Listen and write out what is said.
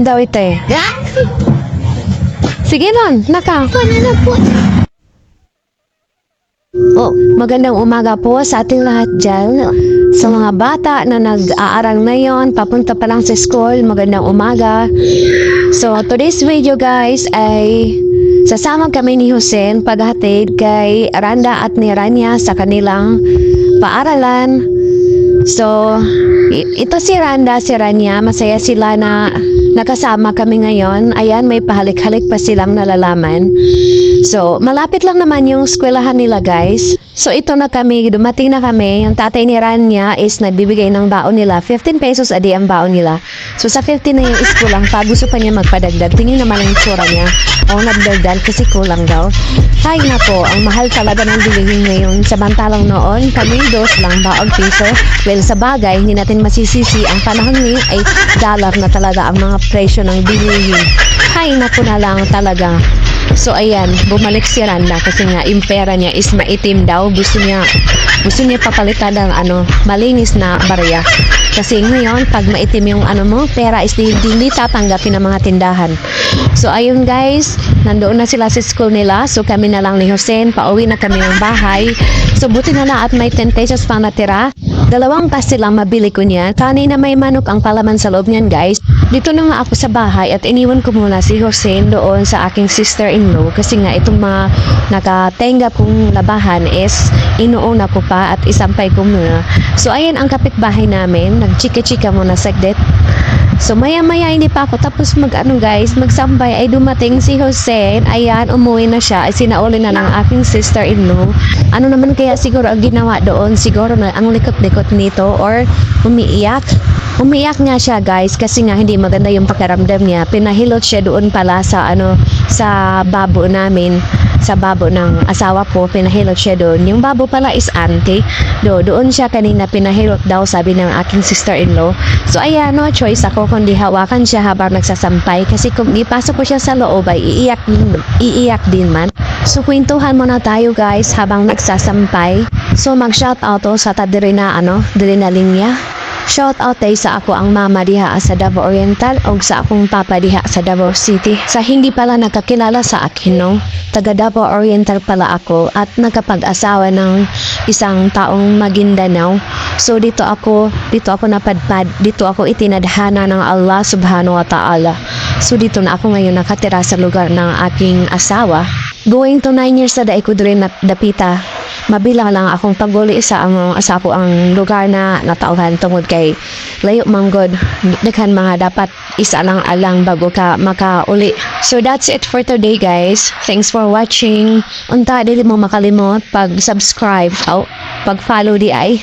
daw ito eh. Sige nun, naka. Oh, magandang umaga po sa ating lahat dyan. Sa mga bata na nag-aaral ngayon, papunta pa lang sa school, magandang umaga. So, today's video guys ay sasama kami ni Hussein paghatid kay Randa at ni Rania sa kanilang paaralan. So, ito si Randa, si Rania, masaya sila na nakasama kami ngayon. Ayan, may pahalik-halik pa silang nalalaman. So, malapit lang naman yung eskwelahan nila guys. So, ito na kami, dumating na kami. Yung tatay ni Rania is nagbibigay ng baon nila. 15 pesos a day ang baon nila. So, sa 15 na yung iskulang pa, gusto pa niya magpadagdag. Tingin naman ang tsura niya. O, nagdagdag kasi kulang daw. Hay na po, ang mahal talaga ng bilihin ngayon. Samantalang noon, kami dos lang baon piso. Well, sa bagay, hindi natin masisisi. Ang panahon ngayon ay dollar na talaga ang mga presyo ng bilihin. Hay na po na lang talaga. So ayan, bumalik si Randa kasi nga yung pera niya is maitim daw. Gusto niya papalitan ng malinis na barya. Kasi ngayon, pag maitim yung pera is hindi tatanggapin ng mga tindahan. So ayun guys, nandoon na sila sa school nila. So kami na lang ni Hussein, pauwi na kami ng bahay. So buti na lang at may 10 pesos pang natira. 2 pastil lang mabili ko niya. Kanina may manok ang palaman sa loob niyan guys. Dito na nga ako sa bahay at iniwan ko muna si Hussein doon sa aking sister-in-law. Kasi nga itong mga nakatenga kong labahan is inuuna ko pa at isampay ko muna. So ayan ang kapitbahay namin. Nagchika-chika muna saglit. So maya-maya hindi pa ako tapos magsambay ay dumating si Hussein. Ayan, umuwi na siya. Ay sinauli na ng aking sister-in-law. Ano naman kaya siguro ang ginawa doon? Siguro na ang likot-likot nito or umiiyak. Umiiyak nga siya guys kasi nga hindi maganda yung pakiramdam niya. Pinahilot siya doon pala sa sa babo namin. Sa babo ng asawa ko, pinahilot siya doon. Yung babo pala is auntie. Doon siya kanina pinahilot daw, sabi ng aking sister-in-law. So ayan, no choice ako kundi hawakan siya habang nagsasampay. Kasi kung ipasok ko siya sa loob ay iiyak din man. So kwentuhan muna tayo guys habang nagsasampay. So mag-shoutout sa diri na linya. Shout out tayo sa ako ang mama diha sa Davao Oriental o sa akong papa diha sa Davao City. Sa hindi pala nakakilala sa akin, no? Taga Davao Oriental pala ako at nakapag-asawa ng isang taong Maguindanao. So dito ako napadpad, dito ako itinadhana ng Allah Subhanahu wa Ta'ala. So dito na ako ngayon nakatira sa lugar ng aking asawa. Going to 9 years na daig ko rin dapita. Mabilang lang akong paguli sa ko ang lugar na natauhan tungod kay layo manggod. Daghan mga dapat isa lang alang bago ka makauli. So that's it for today guys. Thanks for watching. Unta dili mo makalimot pag-subscribe o pag-follow di ay.